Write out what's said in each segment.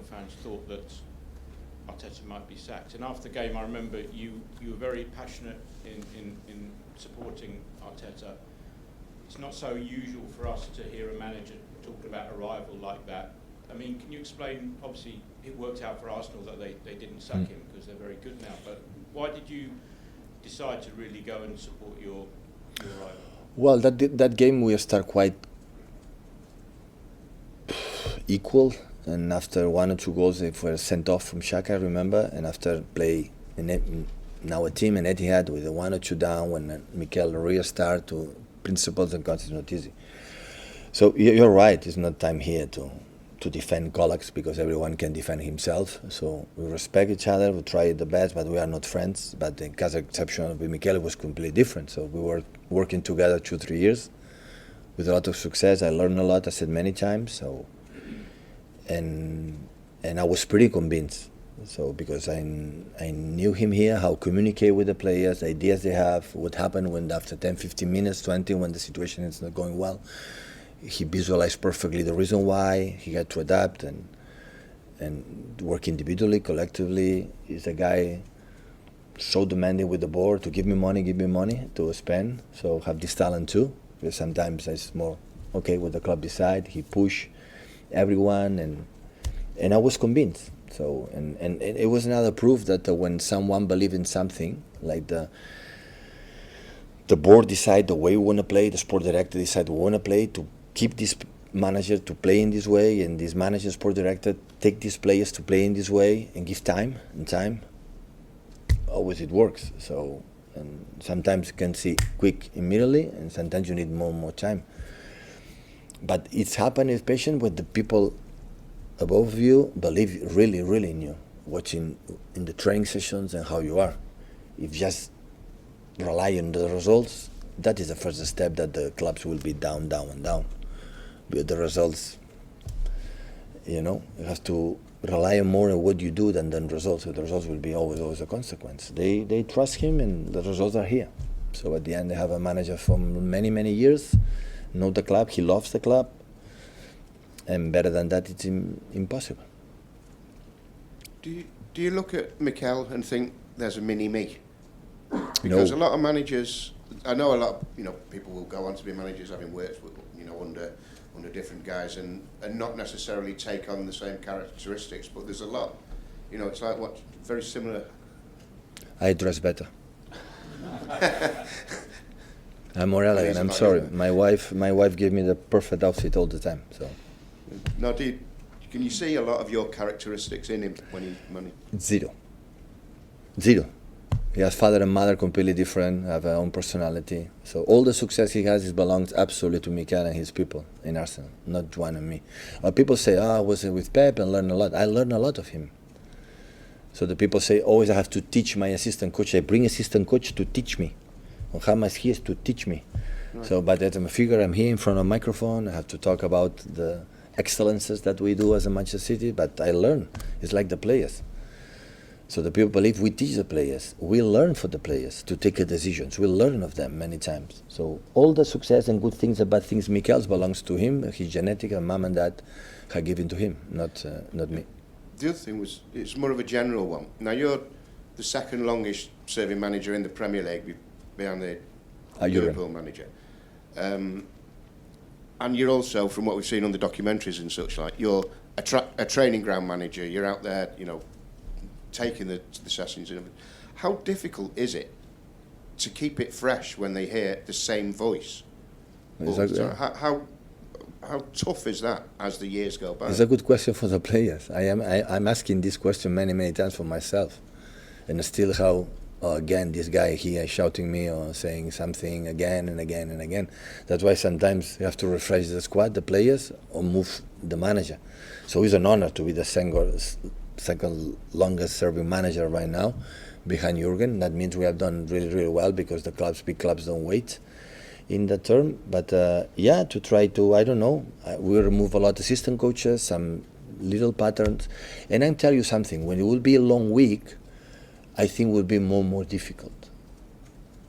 fans thought that Arteta might be sacked. And after the game, I remember you were very passionate in supporting Arteta. It's not so usual for us to hear a manager talk about a rival like that. I mean, can you explain, obviously it worked out for Arsenal that they didn't sack him because they're very good now, but why did you decide to really go and support your rival? Well, that game we start quite equal, and after 1 or 2 goals they were sent off from Shaka, I remember, and after play now a team in Etihad with a 1 or 2 down when Mikel restart to principles and concepts, not easy. So you're right, it's not time here to defend colleagues because everyone can defend himself. So we respect each other, we try the best, but we are not friends. But the case exception with Mikel was completely different. So we were working together 2-3 years with a lot of success. I learned a lot, I said many times. So and I was pretty convinced. So because I knew him here, how to communicate with the players, the ideas they have, what happened when after 10, 15 minutes, 20, when the situation is not going well. He visualized perfectly the reason why. He had to adapt and work individually, collectively. He's a guy so demanding with the board to give me money to spend. So have this talent too. Because sometimes it's more okay what the club decide. He push everyone and I was convinced. So and it was another proof that when someone believes in something, like the board decide the way we want to play, the sport director decide we want to play, to keep this manager to play in this way, and this manager, sport director, take these players to play in this way and give time, always it works. So and sometimes you can see quick immediately, and sometimes you need more time. But it's happened especially when the people above you believe really in you, watching in the training sessions and how you are. If you just rely on the results, that is the first step that the clubs will be down. But the results, you have to rely more on what you do than results. So the results will be always a consequence. They trust him and the results are here. So at the end they have a manager for many years, know the club, he loves the club, and better than that it's impossible. Do you look at Mikel and think there's a mini-me? Because a lot of managers, I know a lot of people will go on to be managers having worked with, under different guys and not necessarily take on the same characteristics, but there's a lot, it's like what, very similar. I dress better. I'm more elegant, I'm sorry. My wife gave me the perfect outfit all the time. So. Now, can you see a lot of your characteristics in him when he? Zero. He has father and mother completely different, have their own personality. So all the success he has belongs absolutely to Mikel and his people in Arsenal, not Juan and me. People say, I was with Pep and learned a lot. I learned a lot of him. So the people say, always I have to teach my assistant coach. I bring assistant coach to teach me. Or how much he is to teach me. Right. So, but as a figure, I'm here in front of a microphone. I have to talk about the excellences that we do as a Manchester City, but I learn. It's like the players. So the people believe we teach the players. We learn for the players to take decisions. We learn of them many times. So all the success and good things and bad things, Mikel's belongs to him. His genetic and mom and dad have given to him, not me. The other thing was, it's more of a general one. Now you're the second longest serving manager in the Premier League behind the Liverpool manager. And you're also, from what we've seen on the documentaries and such like, you're a training ground manager. You're out there, taking the sessions and everything. How difficult is it to keep it fresh when they hear the same voice? Exactly. How tough is that as the years go by? It's a good question for the players. I'm asking this question many times for myself, and still how again this guy here shouting me or saying something again and again. That's why sometimes you have to refresh the squad, the players, or move the manager. So it's an honor to be the second longest serving manager right now behind Jurgen. That means we have done really well because the big clubs don't wait in the term. But to try to, I don't know, we remove a lot of assistant coaches, some little patterns. And I'll tell you something, when it will be a long week, I think it will be more difficult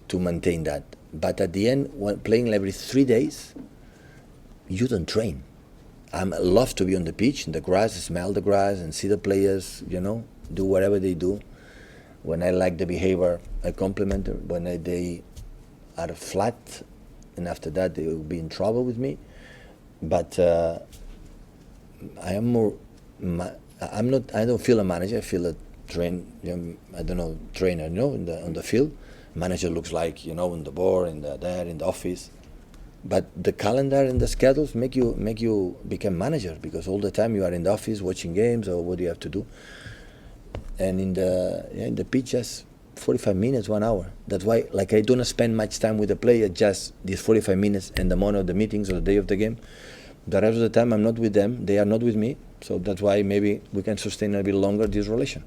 to maintain that. But at the end, when playing every 3 days, you don't train. I love to be on the pitch, in the grass, smell the grass and see the players, do whatever they do. When I like the behavior, I compliment them. When they are flat, and after that they will be in trouble with me. But I am more. I'm not. I don't feel a manager. I feel a trainer. On the field. Manager looks like on the board, in the office. But the calendar and the schedules make you become manager, because all the time you are in the office watching games or what do you have to do. And in the pitch, just 45 minutes, 1 hour. That's why, I don't spend much time with the player, just these 45 minutes and the morning of the meetings or the day of the game. The rest of the time I'm not with them, they are not with me. So that's why maybe we can sustain a bit longer this relation.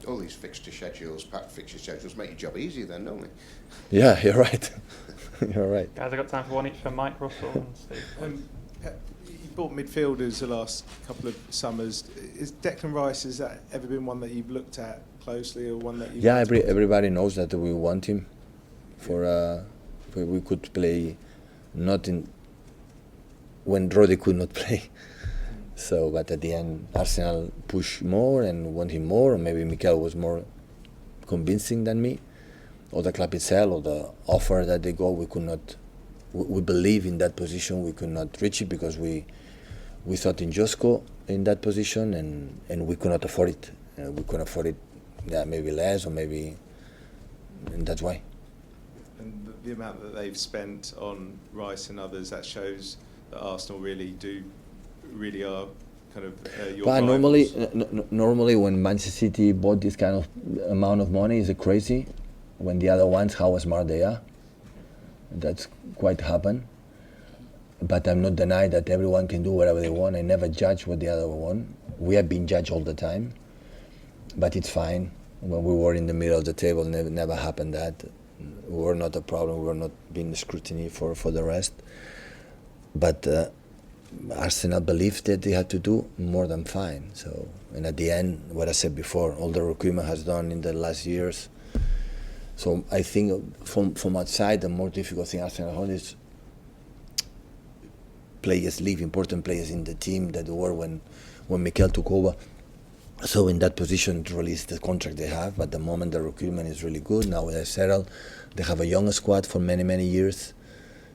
All these fixture schedules, packed fixture schedules, make your job easier then, don't they? Yeah, you're right. You're right. Guys, I've got time for one each for Mike, Russell and Steve. You bought midfielders the last couple of summers. Is Declan Rice, has that ever been one that you've looked at closely, or one that you've... Yeah, everybody knows that we want him. We could play not in... when Rodri could not play. So, but at the end, Arsenal pushed more and want him more, or maybe Mikel was more convincing than me, or the club itself, or the offer that they got. We could not. We believe in that position. We could not reach it because we thought in Josko in that position, and we could not afford it. We couldn't afford it. Yeah, maybe less, or maybe, and that's why. And the amount that they've spent on Rice and others, that shows that Arsenal really are kind of your but rivals. normally when Manchester City bought this kind of amount of money, is crazy. When the other ones, how smart they are. That's quite happen. But I'm not denying that everyone can do whatever they want. I never judge what the other want. We have been judged all the time, but it's fine. When we were in the middle of the table, never happened that. We were not a problem. We were not being scrutiny for the rest. But Arsenal believed that they had to do more than fine. So, and at the end, what I said before, all the recruitment has done in the last years. So I think from outside, the more difficult thing Arsenal has is players leave, important players in the team that were when Mikel took over. So in that position to release the contract they have, but the moment the recruitment is really good, now they're settled, they have a young squad for many, many years.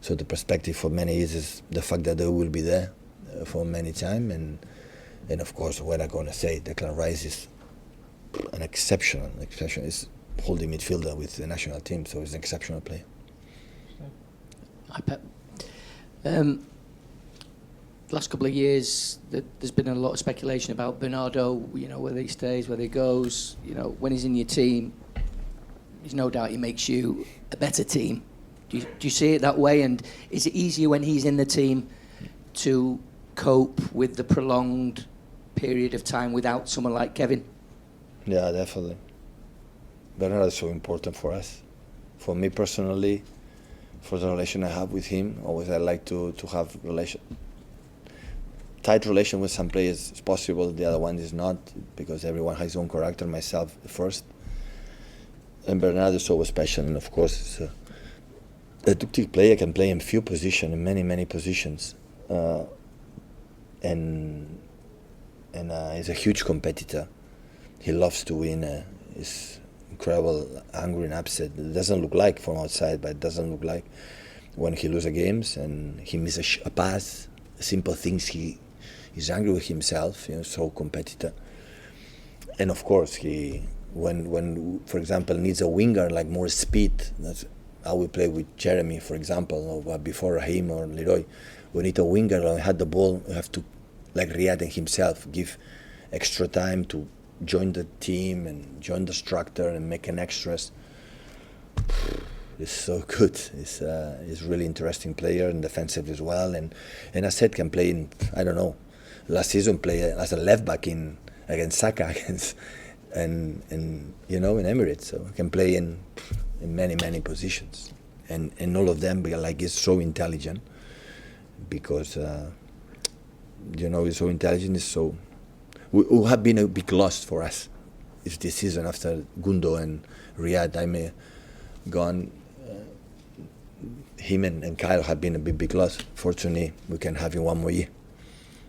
So the perspective for many years is the fact that they will be there for many time. And of course, what I'm going to say, Declan Rice is an exceptional. Is holding midfielder with the national team, so he's an exceptional player. Hi, Pep. Last couple of years, there's been a lot of speculation about Bernardo, whether he stays, whether he goes. When he's in your team, there's no doubt he makes you a better team. Do you see it that way? And is it easier when he's in the team to cope with the prolonged period of time without someone like Kevin? Yeah, definitely. Bernardo is so important for us. For me personally, for the relation I have with him, always I like to have tight relation with some players is possible, the other one is not, because everyone has his own character, myself first. And Bernardo is so special, and of course, a tactic player can play in few positions, in many, many positions. And he's a huge competitor. He loves to win. He's incredible, angry and upset. It doesn't look like from outside, but it doesn't look like when he loses games and he misses a pass, simple things. He's angry with himself, so competitor. And of course, when for example needs a winger like more speed. That's how we play with Jeremy, for example, or before Raheem or Leroy. We need a winger who had the ball. We have to, like Riyad and himself, give extra time to join the team and join the structure and make an extras. He's so good. He's really interesting player and defensive as well. And I said can play in, I don't know, last season play as a left back against Saka and in Emirates. So can play in many positions. And all of them he's so intelligent because he's so intelligent. He's so. We have been a big loss for us this season after Gundo and Riyad. I may gone. Him and Kyle have been a big loss. Fortunately, we can have him one more year.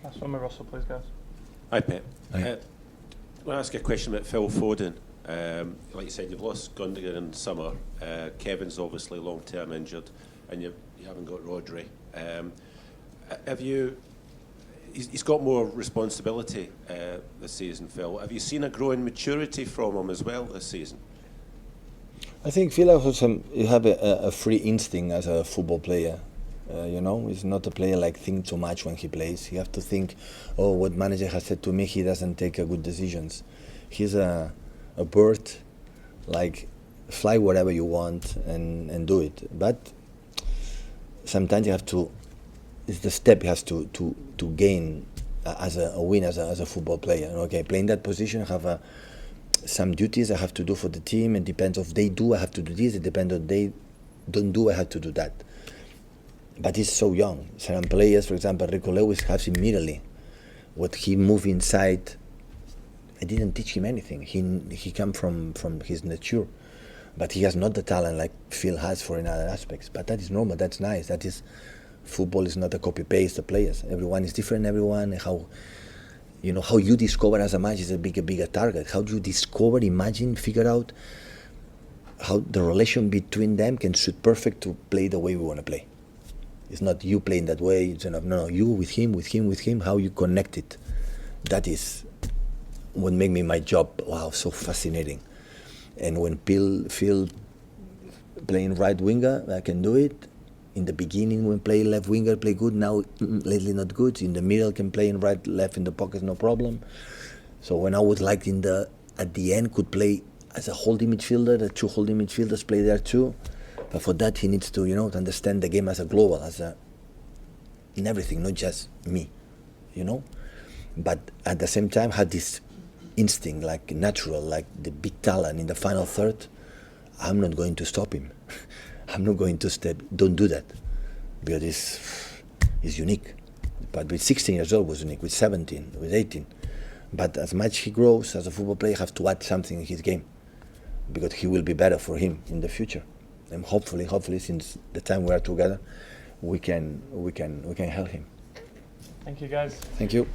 Last one with Russell, please, guys. Hi, Pep. Hi. I want to ask you a question about Phil Foden. Like you said, you've lost Gundogan in summer. Kevin's obviously long-term injured, and you haven't got Rodri. Have you? He's got more responsibility this season, Phil. Have you seen a growing maturity from him as well this season? I think Phil has you have a free instinct as a football player. You know, he's not a player like think too much when he plays. You have to think, oh, what manager has said to me, he doesn't take good decisions. He's a bird, like fly wherever you want and do it. But sometimes you have to, it's the step he has to gain as a win as a football player. Okay, playing that position, I have some duties I have to do for the team, and depends if they do, I have to do this. It depends if they don't do, I have to do that. But he's so young. Certain players, for example, Rico Lewis has immediately what he move inside. I didn't teach him anything. He come from his nature, but he has not the talent like Phil has for in other aspects. But that is normal. That's nice. That is, football is not a copy paste of players. Everyone is different. Everyone how you discover as a match is a bigger target. How do you discover, imagine, figure out how the relation between them can suit perfect to play the way we want to play. It's not you playing that way. It's enough. No, you with him. How you connect it. That is what made me my job. Wow, so fascinating. And when Phil playing right winger, I can do it. In the beginning, when play left winger, play good. Now lately not good. In the middle, can play in right, left in the pocket, no problem. So when I was like at the end, could play as a holding midfielder. The two holding midfielders play there too. But for that, he needs to, to understand the game as a global, in everything, not just me, But at the same time, had this instinct, like natural, like the big talent in the final third. I'm not going to stop him. I'm not going to step. Don't do that, because it's unique. But with 16 years old was unique. With 17, with 18. But as much he grows as a football player, have to add something in his game, because he will be better for him in the future. And hopefully, since the time we are together, we can help him. Thank you, guys. Thank you.